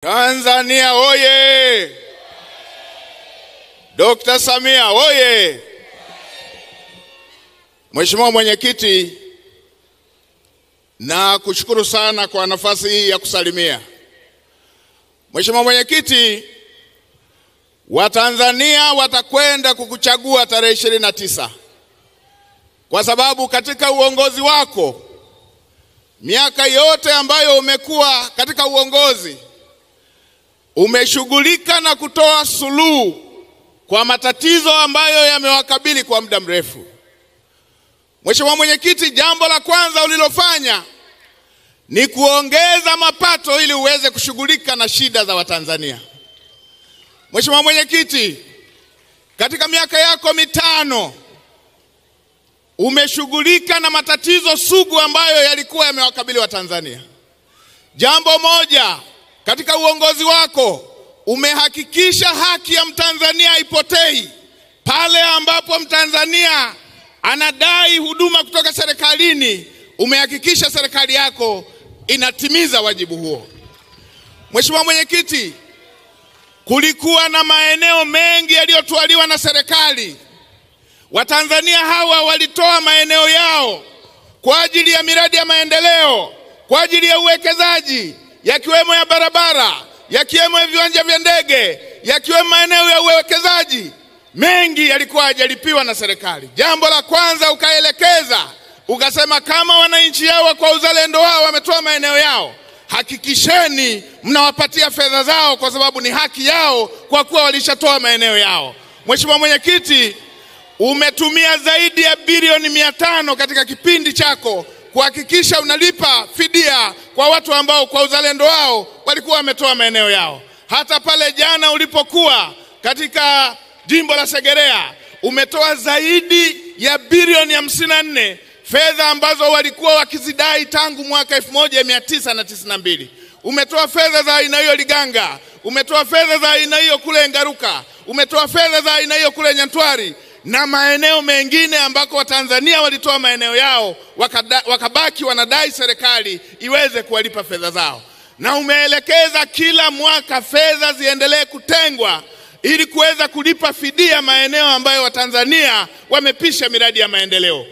Tanzania oye! Dr. Samia oye! Mheshimiwa Mwenyekiti, na kushukuru sana kwa nafasi hii ya kusalimia. Mheshimiwa Mwenyekiti, Watanzania watakwenda kukuchagua tarehe 29. Kwa sababu katika uongozi wako, miaka yote ambayo umekuwa katika uongozi, umeshughulika na kutoa suluhu kwa matatizo ambayo yamewakabili kwa muda mrefu. Mheshimiwa Mwenyekiti, jambo la kwanza ulilofanya ni kuongeza mapato ili uweze kushughulika na shida za Watanzania. Mheshimiwa Mwenyekiti, katika miaka yako mitano umeshughulika na matatizo sugu ambayo yalikuwa yamewakabili Watanzania. Jambo moja, katika uongozi wako umehakikisha haki ya Mtanzania haipotei. Pale ambapo Mtanzania anadai huduma kutoka serikalini, umehakikisha serikali yako inatimiza wajibu huo. Mheshimiwa Mwenyekiti, kulikuwa na maeneo mengi yaliyotwaliwa na serikali. Watanzania hawa walitoa maeneo yao kwa ajili ya miradi ya maendeleo, kwa ajili ya uwekezaji, yakiwemo ya barabara, yakiwemo ya viwanja vya ndege, yakiwemo maeneo ya uwekezaji. Mengi yalikuwa hajalipiwa na serikali. Jambo la kwanza ukaelekeza, ukasema kama wananchi hawa kwa uzalendo wao wametoa maeneo yao, hakikisheni mnawapatia fedha zao, kwa sababu ni haki yao kwa kuwa walishatoa maeneo yao. Mheshimiwa Mwenyekiti, umetumia zaidi ya bilioni 500 katika kipindi chako kuhakikisha unalipa fidia kwa watu ambao kwa uzalendo wao walikuwa wametoa maeneo yao. Hata pale jana ulipokuwa katika jimbo la Segerea, umetoa zaidi ya bilioni 54, fedha ambazo walikuwa wakizidai tangu mwaka 1992. Umetoa fedha za aina hiyo Liganga, umetoa fedha za aina hiyo kule Ngaruka, umetoa fedha za aina hiyo kule Nyantwari na maeneo mengine ambako Watanzania walitoa maeneo yao wakabaki wanadai serikali iweze kuwalipa fedha zao. Na umeelekeza kila mwaka fedha ziendelee kutengwa ili kuweza kulipa fidia maeneo ambayo Watanzania wamepisha miradi ya maendeleo.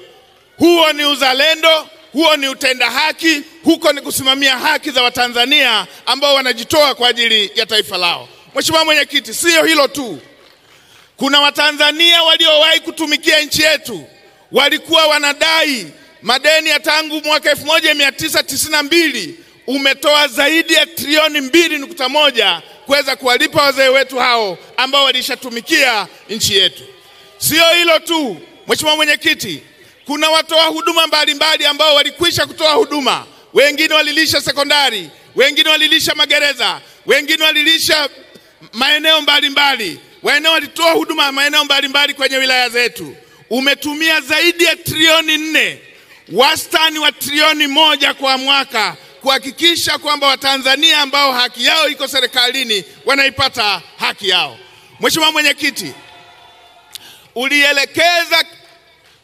Huo ni uzalendo, huo ni utenda haki, huko ni kusimamia haki za Watanzania ambao wanajitoa kwa ajili ya taifa lao. Mheshimiwa Mwenyekiti, sio hilo tu. Kuna Watanzania waliowahi kutumikia nchi yetu, walikuwa wanadai madeni ya tangu mwaka 1992, umetoa zaidi ya trilioni 2.1 kuweza kuwalipa wazee wetu hao ambao walishatumikia nchi yetu. Sio hilo tu, Mheshimiwa Mwenyekiti, kuna watoa huduma mbalimbali ambao walikwisha kutoa huduma. Wengine walilisha sekondari, wengine walilisha magereza, wengine walilisha maeneo mbalimbali. Waeneo walitoa huduma maeneo mbalimbali kwenye wilaya zetu. Umetumia zaidi ya trilioni 4, wastani wa trilioni 1 kwa mwaka kuhakikisha kwamba Watanzania ambao haki yao iko serikalini wanaipata haki yao. Mheshimiwa Mwenyekiti, ulielekeza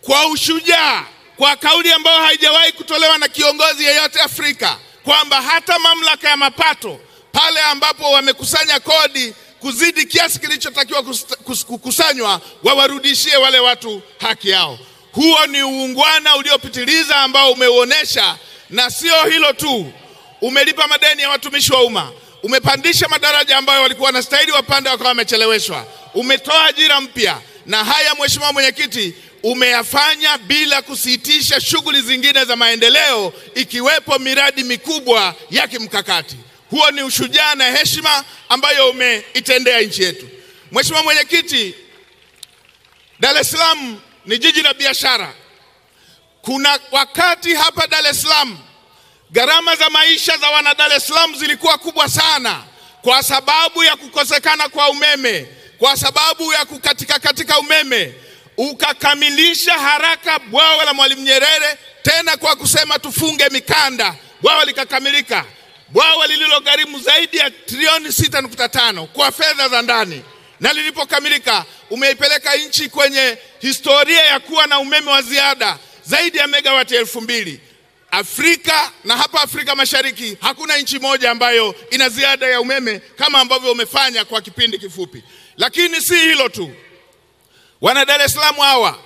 kwa ushujaa, kwa kauli ambayo haijawahi kutolewa na kiongozi yeyote Afrika, kwamba hata mamlaka ya mapato pale ambapo wamekusanya kodi kuzidi kiasi kilichotakiwa kukusanywa, wawarudishie wale watu haki yao. Huo ni uungwana uliopitiliza ambao umeuonesha. Na sio hilo tu, umelipa madeni ya watumishi wa umma, umepandisha madaraja ambayo walikuwa wanastahili wapande wakawa wamecheleweshwa, umetoa ajira mpya. Na haya Mheshimiwa Mwenyekiti, umeyafanya bila kusitisha shughuli zingine za maendeleo, ikiwepo miradi mikubwa ya kimkakati. Huo ni ushujaa na heshima ambayo umeitendea nchi yetu. Mheshimiwa Mwenyekiti, Dar es Salaam ni jiji la biashara. Kuna wakati hapa Dar es Salaam gharama za maisha za wana Dar es Salaam zilikuwa kubwa sana kwa sababu ya kukosekana kwa umeme, kwa sababu ya katika umeme. Ukakamilisha haraka bwawa la Mwalimu Nyerere, tena kwa kusema tufunge mikanda. Bwawa likakamilika, bwawa lililogharimu zaidi ya trilioni 6.5 kwa fedha za ndani. Na lilipokamilika, umeipeleka nchi kwenye historia ya kuwa na umeme wa ziada zaidi ya megawati 2000. Afrika na hapa Afrika Mashariki hakuna nchi moja ambayo ina ziada ya umeme kama ambavyo umefanya kwa kipindi kifupi. Lakini si hilo tu. Wana Dar es Salaam hawa,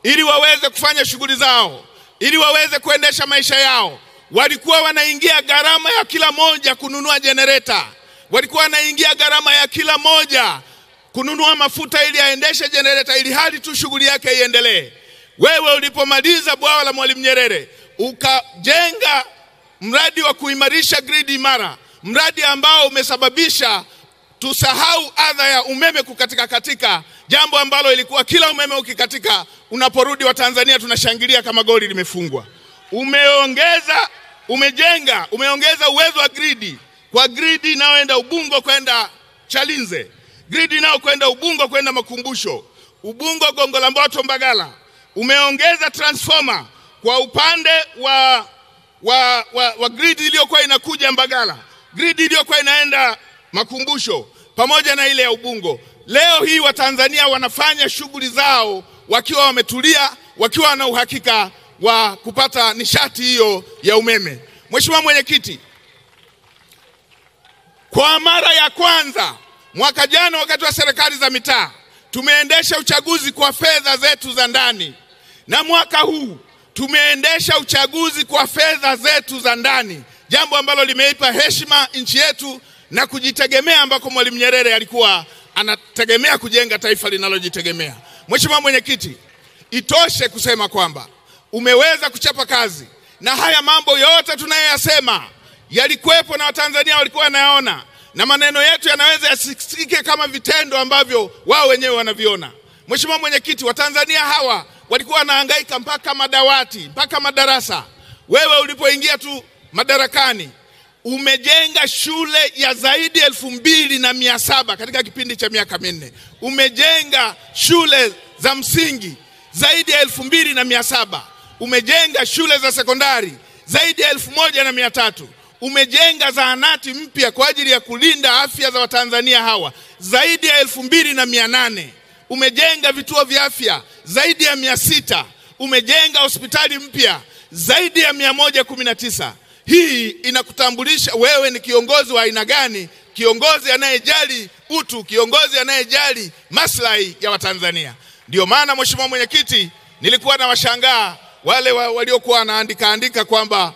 ili waweze kufanya shughuli zao, ili waweze kuendesha maisha yao, walikuwa wanaingia gharama ya kila moja kununua generator. Walikuwa wanaingia gharama ya kila moja kununua mafuta ili aendeshe generator, ili hali tu shughuli yake iendelee. Wewe ulipomaliza bwawa la Mwalimu Nyerere, ukajenga mradi wa kuimarisha gridi imara, mradi ambao umesababisha tusahau adha ya umeme kukatika, jambo ambalo ilikuwa kila umeme ukikatika unaporudi wa Tanzania tunashangilia kama goli limefungwa. Umeongeza uwezo wa gridi, kwa gridi inayoenda Ubungo kwenda Chalinze, gridi inayokwenda Ubungo kwenda Makumbusho, Ubungo Gongo la Mboto Mbagala. Umeongeza transformer kwa upande wa gridi iliyokuwa inakuja Mbagala, gridi iliyokuwa inaenda Makumbusho pamoja na ile ya Ubungo. Leo hii Watanzania wanafanya shughuli zao wakiwa wametulia, wakiwa na uhakika wa kupata nishati hiyo ya umeme. Mheshimiwa Mwenyekiti, kwa mara ya kwanza mwaka jana wakati wa serikali za mitaa tumeendesha uchaguzi kwa fedha zetu za ndani, na mwaka huu tumeendesha uchaguzi kwa fedha zetu za ndani, jambo ambalo limeipa heshima nchi yetu na kujitegemea ambako Mwalimu Nyerere alikuwa anategemea kujenga taifa linalojitegemea. Mheshimiwa Mwenyekiti, itoshe kusema kwamba umeweza kuchapa kazi, na haya mambo yote tunayoyasema yalikuwepo na Watanzania walikuwa wanayaona, na maneno yetu yanaweza yasikike kama vitendo ambavyo wao wenyewe wanaviona. Mheshimiwa Mwenyekiti, Watanzania hawa walikuwa wanahangaika mpaka madawati, mpaka madarasa. Wewe ulipoingia tu madarakani umejenga shule ya zaidi 2700 katika kipindi cha miaka minne. Umejenga shule za msingi zaidi ya 2700. Umejenga shule za sekondari zaidi ya 1300. Umejenga zahanati mpya kwa ajili ya kulinda afya za Watanzania hawa zaidi ya 2800. Umejenga vituo vya afya zaidi ya 600. Umejenga hospitali mpya zaidi ya 119. Hii inakutambulisha wewe ni kiongozi wa aina gani, kiongozi anayejali utu, kiongozi anayejali maslahi ya Watanzania. Ndio maana Mheshimiwa Mwenyekiti, nilikuwa na washangaa wale waliokuwa wanaandika kwamba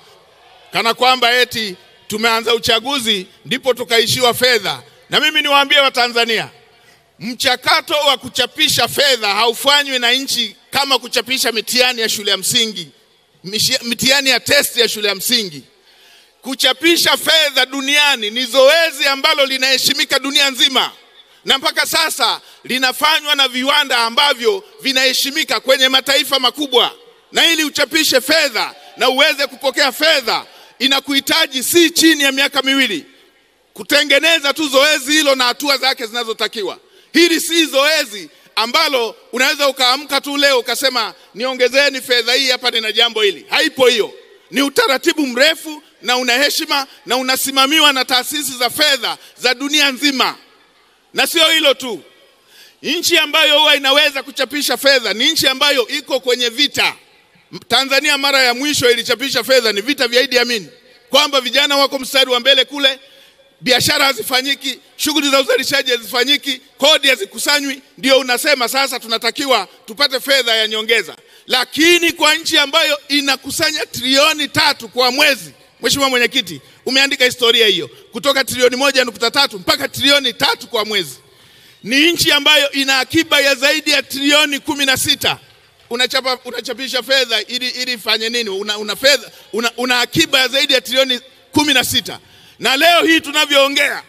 kana kwamba eti tumeanza uchaguzi ndipo tukaishiwa fedha. Na mimi niwaambie Watanzania, mchakato wa kuchapisha fedha haufanywi na nchi kama kuchapisha mitihani ya shule ya msingi, mitihani ya test ya shule ya msingi. Kuchapisha fedha duniani ni zoezi ambalo linaheshimika dunia nzima, na mpaka sasa linafanywa na viwanda ambavyo vinaheshimika kwenye mataifa makubwa. Na ili uchapishe fedha na uweze kupokea fedha inakuhitaji si chini ya miaka 2 kutengeneza tu zoezi hilo na hatua zake zinazotakiwa. Hili si zoezi ambalo unaweza ukaamka tu leo ukasema niongezeni fedha hii hapa nina jambo hili. Haipo hiyo. Ni utaratibu mrefu na una heshima na unasimamiwa na taasisi za fedha za dunia nzima. Na sio hilo tu. Nchi ambayo huwa inaweza kuchapisha fedha ni nchi ambayo iko kwenye vita. Tanzania mara ya mwisho ilichapisha fedha ni vita vya Idi Amin, kwamba vijana wako mstari wa mbele kule, biashara hazifanyiki, shughuli za uzalishaji hazifanyiki, kodi hazikusanywi, ndio unasema sasa tunatakiwa tupate fedha ya nyongeza. Lakini kwa nchi ambayo inakusanya trilioni 3 kwa mwezi, Mheshimiwa Mwenyekiti, umeandika historia hiyo, kutoka trilioni 1.3 mpaka trilioni 3 kwa mwezi. Ni nchi ambayo ina akiba ya zaidi ya trilioni 16. Unachapisha fedha ili fanye nini? Una akiba ya zaidi ya trilioni 16. Na leo hii tunavyoongea,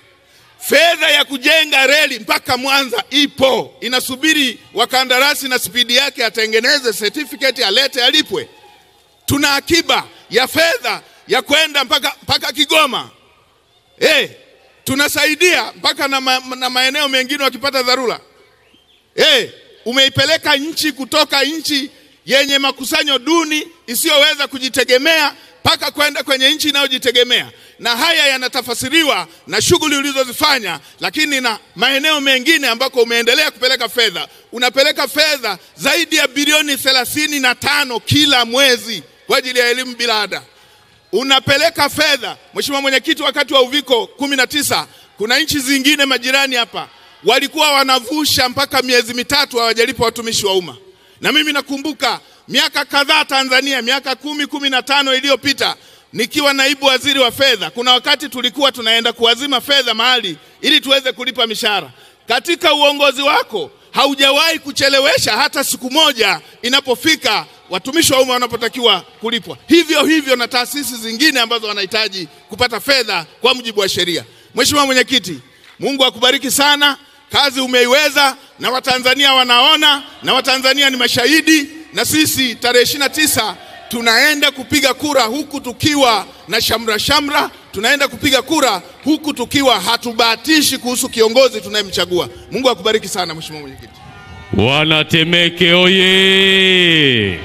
fedha ya kujenga reli mpaka Mwanza ipo, inasubiri wakandarasi na spidi yake atengeneze certificate alete alipwe. Tuna akiba ya fedha ya kwenda mpaka Kigoma. Tunasaidia mpaka na maeneo mengine wakipata dharura. Umeipeleka nchi kutoka nchi yenye makusanyo duni isiyoweza kujitegemea mpaka kwenda kwenye nchi inayojitegemea. Na haya yanatafasiriwa na shughuli ulizozifanya, lakini na maeneo mengine ambako umeendelea kupeleka fedha. Unapeleka fedha zaidi ya bilioni 35 kila mwezi kwa ajili ya elimu bila ada. unapeleka fedha. Mheshimiwa Mwenyekiti, wakati wa uviko 19 kuna nchi zingine majirani hapa walikuwa wanavusha mpaka miezi 3 hawajalipa watumishi wa umma. Na mimi nakumbuka miaka kadhaa Tanzania, miaka 10-15 iliyopita, nikiwa naibu waziri wa fedha, kuna wakati tulikuwa tunaenda kuazima fedha mahali ili tuweze kulipa mishahara. Katika uongozi wako haujawahi kuchelewesha hata siku moja inapofika watumishi wa umma wanapotakiwa kulipwa. Hivyo na taasisi zingine ambazo wanahitaji kupata fedha kwa mujibu wa sheria. Mheshimiwa Mwenyekiti, Mungu akubariki sana. Kazi umeiweza na Watanzania wanaona na Watanzania ni mashahidi, na sisi tarehe 29 tunaenda kupiga kura huku tukiwa na shamra. Tunaenda kupiga kura huku tukiwa hatubahatishi kuhusu kiongozi tunayemchagua. Mungu akubariki sana Mheshimiwa Mwenyekiti. Wanatemeke oye!